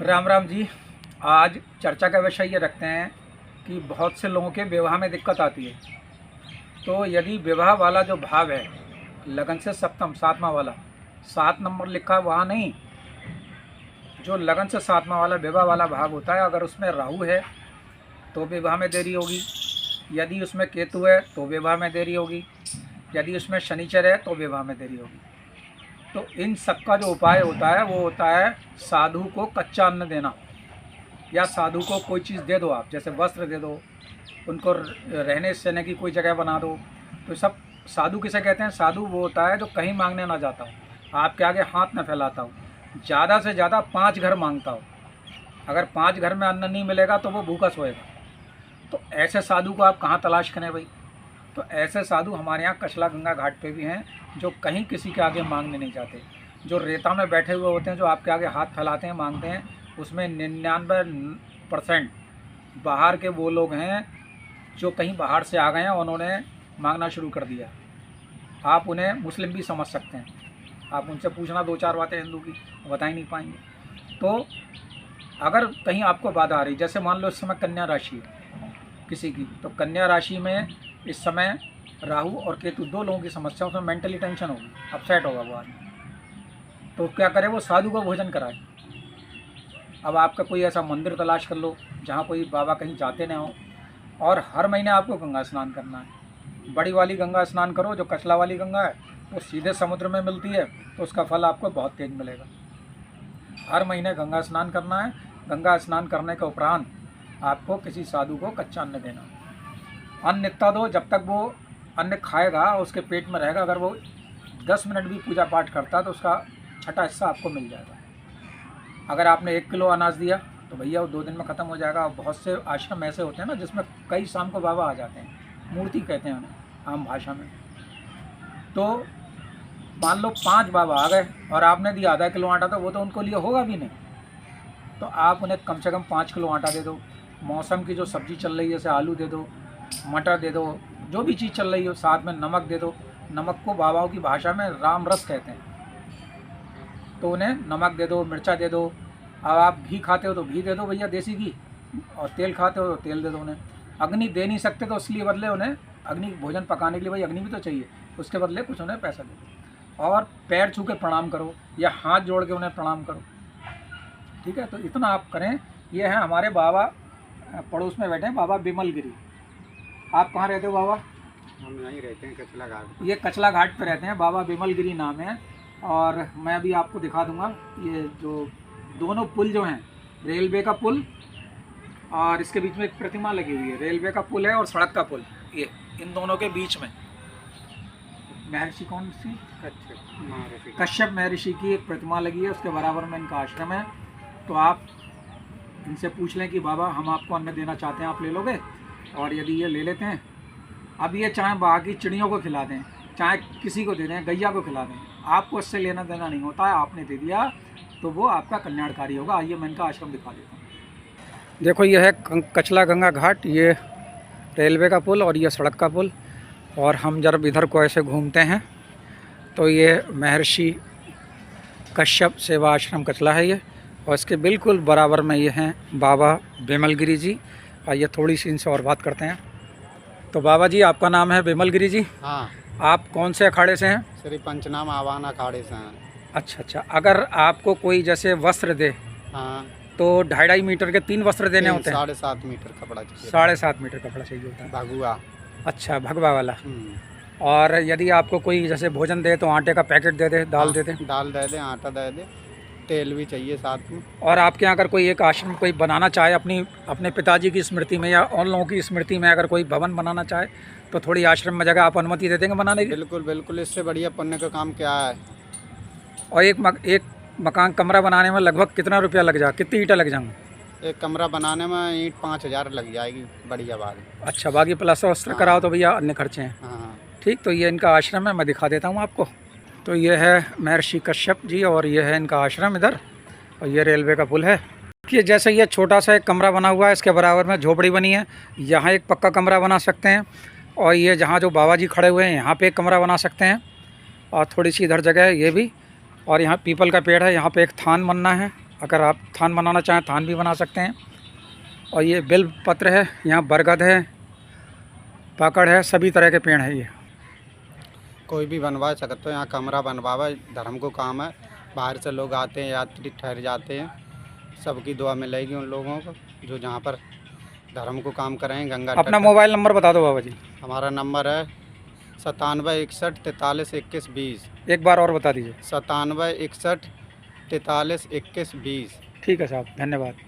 राम राम जी। आज चर्चा का विषय ये रखते हैं कि बहुत से लोगों के विवाह में दिक्कत आती है। तो यदि विवाह वाला जो भाव है लगन से सप्तम सातवां वाला 7 नंबर लिखा है वहाँ नहीं, जो लगन से सातवां वाला विवाह वाला भाव होता है, अगर उसमें राहु है तो विवाह में देरी होगी, यदि उसमें केतु है तो विवाह में देरी होगी, यदि उसमें शनिचर है तो विवाह में देरी होगी। तो इन सब का जो उपाय होता है वो होता है साधु को कच्चा अन्न देना, या साधु को कोई चीज़ दे दो आप, जैसे वस्त्र दे दो, उनको रहने सहने की कोई जगह बना दो। तो सब साधु किसे कहते हैं? साधु वो होता है जो कहीं मांगने ना जाता हो, आपके आगे हाथ न फैलाता हो, ज़्यादा से ज़्यादा 5 घर मांगता हो। अगर 5 घर में अन्न नहीं मिलेगा तो वो भूखा सोएगा। तो ऐसे साधु को आप कहाँ तलाश करें भाई? तो ऐसे साधु हमारे यहाँ कचला गंगा घाट पे भी हैं, जो कहीं किसी के आगे मांगने नहीं जाते, जो रेता में बैठे हुए होते हैं, जो आपके आगे हाथ फैलाते हैं मांगते हैं, उसमें 99% बाहर के वो लोग हैं जो कहीं बाहर से आ गए हैं, उन्होंने मांगना शुरू कर दिया। आप उन्हें मुस्लिम भी समझ सकते हैं, आप उनसे पूछना 2-4 बातें हिंदू की, बता ही नहीं पाएंगे। तो अगर कहीं आपको बाधा आ रही, जैसे मान लो इस समय कन्या राशि है किसी की, तो कन्या राशि में इस समय राहु और केतु 2 लोगों की समस्या, उसमें मेंटली टेंशन होगी, अपसेट होगा वो आदमी। तो क्या करे? वो साधु को भोजन कराए। अब आपका कोई ऐसा मंदिर तलाश कर लो जहाँ कोई बाबा कहीं जाते ना हो, और हर महीने आपको गंगा स्नान करना है। बड़ी वाली गंगा स्नान करो, जो कचला वाली गंगा है वो सीधे समुद्र में मिलती है, तो उसका फल आपको बहुत तेज मिलेगा। हर महीने गंगा स्नान करना है। गंगा स्नान करने के उपरांत आपको किसी साधु को कच्चा अन्न देना, अन्न इतना दो जब तक वो अन्न खाएगा उसके पेट में रहेगा। अगर वो 10 मिनट भी पूजा पाठ करता है तो उसका छठा हिस्सा आपको मिल जाएगा। अगर आपने 1 किलो अनाज दिया तो भैया वो 2 दिन में ख़त्म हो जाएगा। बहुत से आश्रम ऐसे होते हैं ना जिसमें कई शाम को बाबा आ जाते हैं, मूर्ति कहते हैं उन्हें आम भाषा में। तो मान लो 5 बाबा आ गए और आपने दिया आधा किलो आटा, तो वो तो उनको लिए होगा भी नहीं। तो आप उन्हें कम से कम 5 किलो आटा दे दो। मौसम की जो सब्ज़ी चल रही है, जैसे आलू दे दो, मटर दे दो, जो भी चीज़ चल रही हो, साथ में नमक दे दो। नमक को बाबाओं की भाषा में राम रस कहते हैं, तो उन्हें नमक दे दो, मिर्चा दे दो। अब आप घी खाते हो तो घी दे दो भैया, देसी घी, और तेल खाते हो तो तेल दे दो उन्हें। अग्नि दे नहीं सकते तो इसलिए बदले उन्हें अग्नि भोजन पकाने के लिए भाई अग्नि भी तो चाहिए, उसके बदले कुछ उन्हें पैसा दे दो। और पैर छू के प्रणाम करो या हाथ जोड़ के उन्हें प्रणाम करो, ठीक है? तो इतना आप करें। ये है हमारे बाबा, पड़ोस में बैठे हैं बाबा बिमल गिरी। आप कहाँ रहते हो बाबा? हम यहीं रहते हैं, कचला घाट। ये कचला घाट पे रहते हैं, बाबा बिमल गिरी नाम है। और मैं अभी आपको दिखा दूंगा, ये जो दोनों पुल जो हैं, रेलवे का पुल और इसके बीच में एक प्रतिमा लगी हुई है। रेलवे का पुल है और सड़क का पुल, ये इन दोनों के बीच में महर्षि कौन सी? कश्यप महर्षि की एक प्रतिमा लगी है, उसके बराबर में इनका आश्रम है। तो आप इनसे पूछ लें कि बाबा हम आपको अन्न देना चाहते हैं, आप ले लोगे? और यदि ये ले लेते हैं, अब ये चाहे बाकी चिड़ियों को खिला दें, चाहे किसी को दे दें, गैया को खिला दें, आपको इससे लेना देना नहीं होता है। आपने दे दिया तो वो आपका कल्याणकारी होगा। आइए मैं इनका आश्रम दिखा देता हूँ। देखो ये है कचला गंगा घाट, ये रेलवे का पुल और ये सड़क का पुल। और हम जब इधर को ऐसे घूमते हैं तो ये महर्षि कश्यप सेवा आश्रम कचला है ये, और इसके बिल्कुल बराबर में ये हैं बाबा बिमल गिरी जी। आइए थोड़ी सी इनसे और बात करते हैं। तो बाबा जी आपका नाम है बिमल गिरी जी? हाँ। आप कौन से अखाड़े से हैं? श्री पंचनाम आवाहन अखाड़े से हैं। अच्छा, अगर आपको कोई जैसे वस्त्र दे, हाँ, तो 2.5 मीटर के 3 वस्त्र देने होते हैं? 7.5 मीटर कपड़ा चाहिए। 7.5 मीटर कपड़ा चाहिए होता है। भगुआ। अच्छा, भगवा वाला। और यदि आपको कोई जैसे भोजन दे तो आटे का पैकेट दे दे, दाल दे दे? दाल दे दे, आटा दे दे, तेल भी चाहिए साथ में। और आपके यहाँ अगर कोई एक आश्रम कोई बनाना चाहे अपने पिताजी की स्मृति में या उन लोगों की स्मृति में, अगर कोई भवन बनाना चाहे तो थोड़ी आश्रम में जगह आप अनुमति दे देंगे बनाने की? बिल्कुल बिल्कुल, इससे बढ़िया पुण्य का काम क्या है। और एक मकान कमरा बनाने में लगभग कितना रुपया लग जाए, कितनी ईंटें लग जाएंगे? एक कमरा बनाने में ईंट 5,000 लग जाएगी, बढ़िया बात है। अच्छा, बाकी प्लास्टर वस्त्र कराओ तो भैया अन्य खर्चे हैं। हाँ ठीक, तो ये इनका आश्रम है, मैं दिखा देता हूँ आपको। तो ये है महर्षि कश्यप जी और ये है इनका आश्रम इधर, और ये रेलवे का पुल है। देखिए जैसे ये छोटा सा एक कमरा बना हुआ है, इसके बराबर में झोपड़ी बनी है, यहाँ एक पक्का कमरा बना सकते हैं। और ये जहाँ जो बाबा जी खड़े हुए हैं यहाँ पे एक कमरा बना सकते हैं, और थोड़ी सी इधर जगह है ये भी। और यहाँ पीपल का पेड़ है, यहाँ पे एक थान बनना है। अगर आप थान बनाना चाहें थान भी बना सकते हैं। और ये बिल्व पत्र है, यहाँ बरगद है, पाकड़ है, सभी तरह के पेड़ हैं ये। कोई भी बनवा सकते हो, यहाँ कमरा बनवावा धर्म को काम है। बाहर से लोग आते हैं, यात्री ठहर जाते हैं, सबकी दुआ मिलेगी उन लोगों को जो जहाँ पर धर्म को काम करें। गंगा तट अपना पर। मोबाइल नंबर बता दो बाबा जी। हमारा नंबर है 97 61 43 21 20। एक बार और बता दीजिए। 97 61 43 21 20। ठीक है साहब, धन्यवाद।